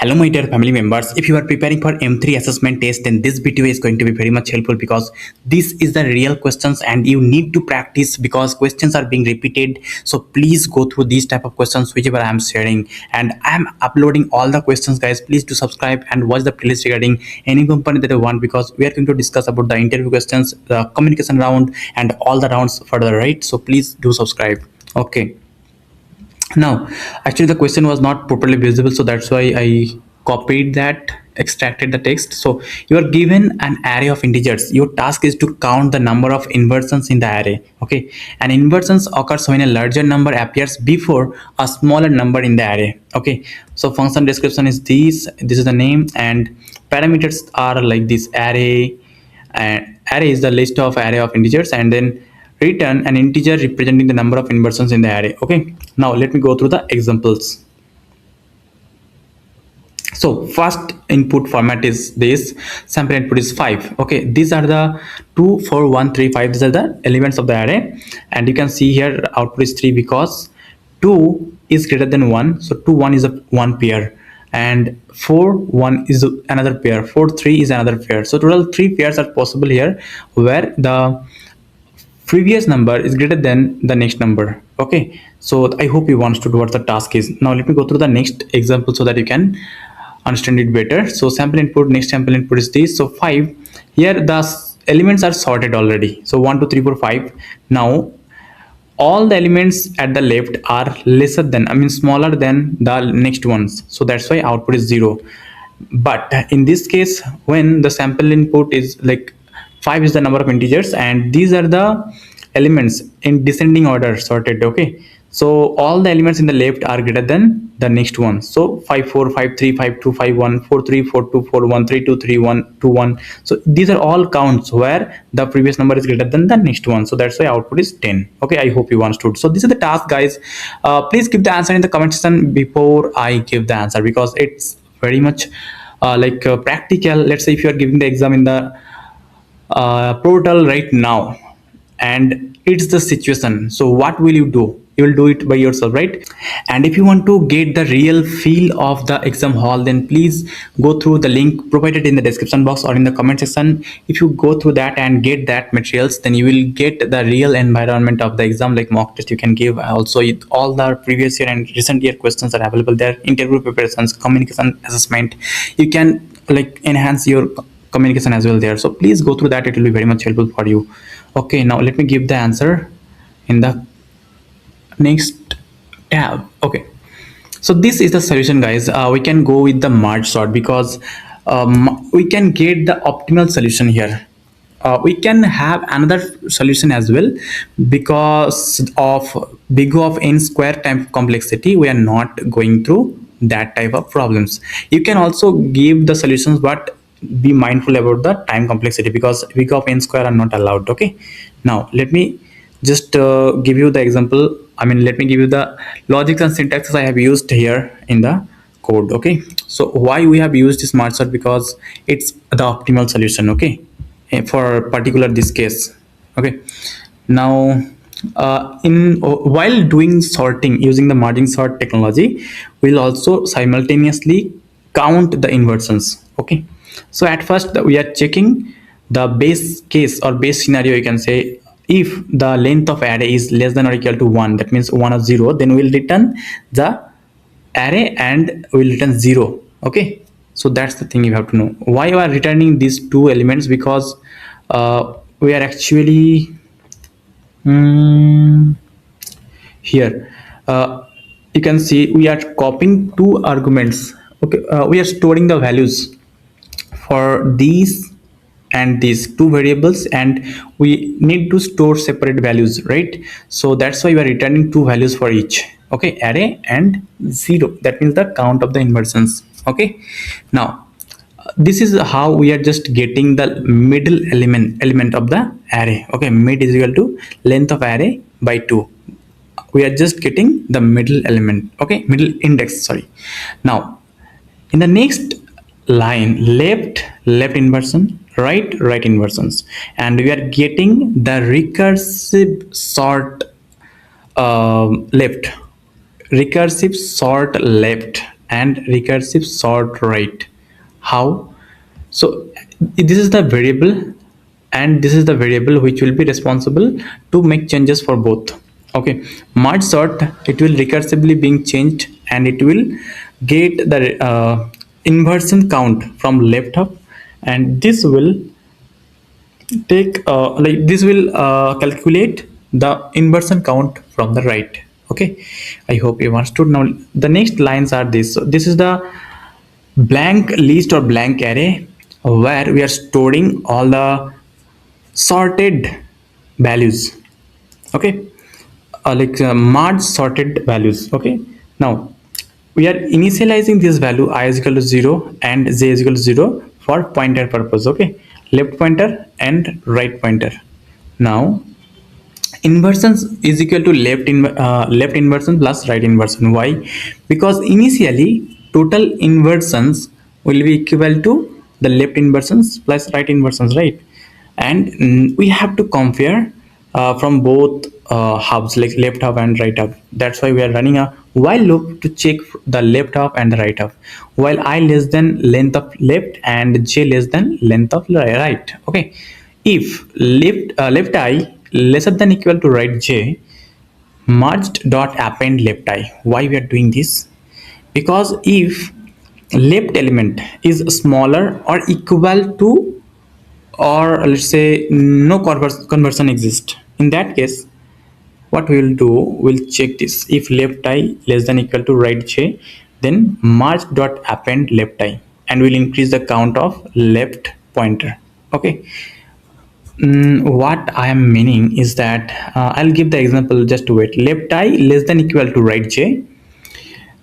Hello my dear family members, if you are preparing for M3 assessment test, then this video is going to be very much helpful because this is the real questions and you need to practice because questions are being repeated. So please go through these type of questions whichever I am sharing, and I am uploading all the questions guys. Please do subscribe and watch the playlist regarding any component that you want, because we are going to discuss about the interview questions, the communication round and all the rounds further, right? So please do subscribe. Okay. Now, actually, the question was not properly visible, so that's why I copied that, extracted the text. So, you are given an array of integers. Your task is to count the number of inversions in the array. Okay, and inversions occurs when a larger number appears before a smaller number in the array. Okay, so function description is this. This is the name, and parameters are like this array. And array is the list of array of integers, and then return an integer representing the number of inversions in the array. Okay, now let me go through the examples. So first input format is this, sample input is 5. Okay, these are the 2 4 1 3 5. These are the elements of the array, and you can see here output is 3 because 2 is greater than 1. So 2 1 is a one pair, and 4 1 is another pair, 4 3 is another pair. So total 3 pairs are possible here, where the previous number is greater than the next number. Okay, so I hope you understood what the task is. Now let me go through the next example so that you can understand it better. So sample input, next sample input is this. So 5, here the elements are sorted already. So 1 2 3 4 5. Now all the elements at the left are lesser than, I mean smaller than the next ones, so that's why output is 0. But in this case, when the sample input is like 5 is the number of integers, and these are the elements in descending order sorted. Okay, so all the elements in the left are greater than the next one. So 5 4 5 3 5 2 5 1 4 3 4 2 4 1 3 2 3 1 2 1. So these are all counts where the previous number is greater than the next one, so that's why output is 10. Okay, I hope you understood. So this is the task guys. Please give the answer in the comment section before I give the answer, because it's very much practical. Let's say if you are giving the exam in the portal right now and it's the situation, so what will you do? You will do it by yourself, right? And if you want to get the real feel of the exam hall, then please go through the link provided in the description box or in the comment section. If you go through that and get that materials, then you will get the real environment of the exam, like mock test you can give. Also all the previous year and recent year questions are available there, interview preparations, communication assessment. You can like enhance your communication as well there. So please go through that, it will be very much helpful for you. Okay, now let me give the answer in the next tab. Okay, so this is the solution guys. We can go with the merge sort because we can get the optimal solution here. We can have another solution as well. Because of big O of n square time complexity, we are not going through that type of problems. You can also give the solutions, but be mindful about the time complexity because big O of n square are not allowed. Okay, now let me just give you the example. I mean, let me give you the logics and syntaxes I have used here in the code. Okay, so why we have used this merge sort? Because it's the optimal solution. Okay, for particular this case. Okay, now while doing sorting using the merging sort technology, we'll also simultaneously count the inversions. Okay, so at first we are checking the base case or base scenario, you can say. If the length of array is less than or equal to 1, that means 1 or 0, then we'll return the array and we'll return 0. Okay, so that's the thing you have to know. Why we are returning these two elements? Because we are actually here you can see we are copying two arguments. Okay, we are storing the values for these and these two variables, and we need to store separate values, right? So that's why we are returning two values for each. Okay, array and 0, that means the count of the inversions. Okay, now this is how we are just getting the middle element of the array. Okay, mid is equal to length of array by 2. We are just getting the middle element. Okay, middle index, sorry. Now in the next line, left inversion, right inversions, and we are getting the recursive sort left and recursive sort right. How? So this is the variable, and this is the variable which will be responsible to make changes for both. Okay, merge sort, it will recursively being changed and it will get the inversion count from left up, and this will take like this will calculate the inversion count from the right. Okay, I hope you understood. Now the next lines are this. So this is the blank list or blank array where we are storing all the sorted values. Okay, like merge sorted values. Okay, now we are initializing this value I is equal to 0 and j is equal to 0 for pointer purpose. Okay, left pointer and right pointer. Now inversions is equal to left inversion plus right inversion. Why? Because initially total inversions will be equal to the left inversions plus right inversions, right? And we have to compare from both halves, like left half and right half. That's why we are running a while loop to check the left half and the right half, while I less than length of left and j less than length of right. Okay, if left I lesser than equal to right j, merged dot append left I. Why we are doing this? Because if left element is smaller or equal to, or let's say no conversion exists, in that case what we will do, we'll check this. If left I less than equal to right j, then merge dot append left I, and we'll increase the count of left pointer. Okay, what I am meaning is that I'll give the example, just to wait. Left I less than equal to right j.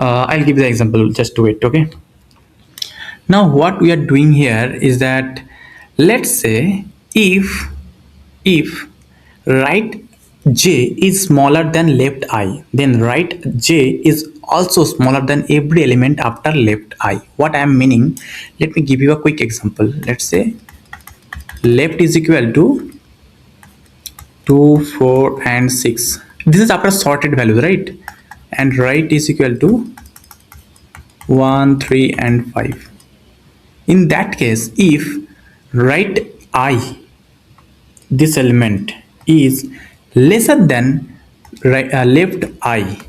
I'll give the example, just to wait. Okay, now what we are doing here is that, let's say if right j is smaller than left I, then right j is also smaller than every element after left I. What I am meaning, let me give you a quick example. Let's say left is equal to 2, 4 and 6. This is after sorted values, right? And right is equal to 1, 3 and 5. In that case, if right I, this element, is lesser than left I,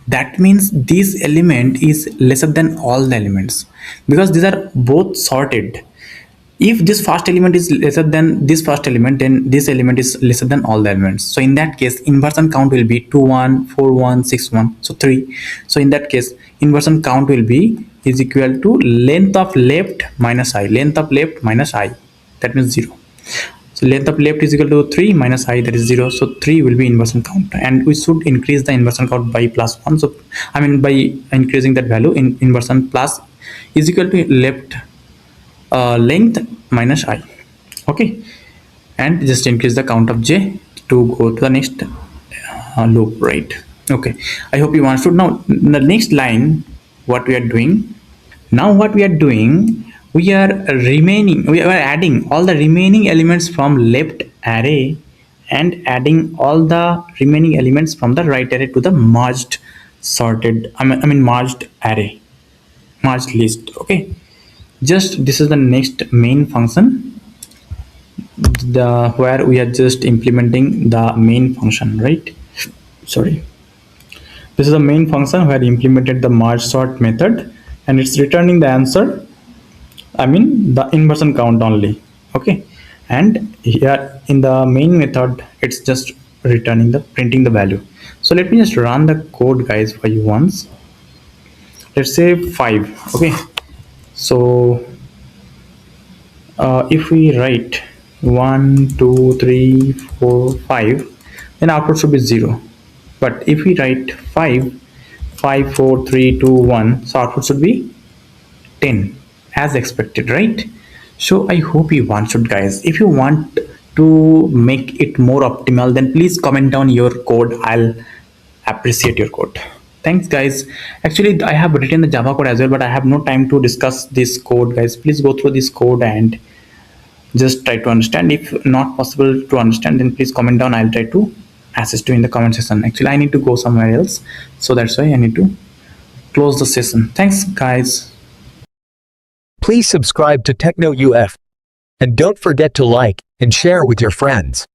that means this element is lesser than all the elements, because these are both sorted. If this first element is lesser than this first element, then this element is lesser than all the elements. So in that case, inversion count will be 2 1 4 1 6 1, so 3. So in that case, inversion count will be is equal to length of left minus I, length of left minus I, that means 0. So length of left is equal to 3 minus I, that is 0. So 3 will be inversion count, and we should increase the inversion count by plus 1. So I mean by increasing that value, in inversion plus is equal to left length minus I. Okay, and just increase the count of j to go to the next loop, right? Okay, I hope you understood. Now the next line, what we are doing now, we are we are adding all the remaining elements from left array and adding all the remaining elements from the right array to the merged sorted, I mean merged array, merged list. Okay, just this is the next main function, the where we are just implementing the main function, right? Sorry, this is the main function where we implemented the merge sort method, and it's returning the answer, I mean the inversion count only. Okay, and here in the main method it's just returning the printing the value. So let me just run the code, guys, for you once. Let's say 5. Okay, so if we write 1 2 3 4 5, then output should be 0. But if we write 5 5 4 3 2 1, so output should be 10 as expected, right? So I hope you understood, guys. If you want to make it more optimal, then please comment down your code. I'll appreciate your code. Thanks, guys. Actually I have written the Java code as well, but I have no time to discuss this code, guys. Please go through this code and just try to understand. If not possible to understand, then please comment down. I'll try to assist you in the comment section. Actually I need to go somewhere else, so that's why I need to close the session. Thanks guys. Please subscribe to Techno UF. And don't forget to like and share with your friends.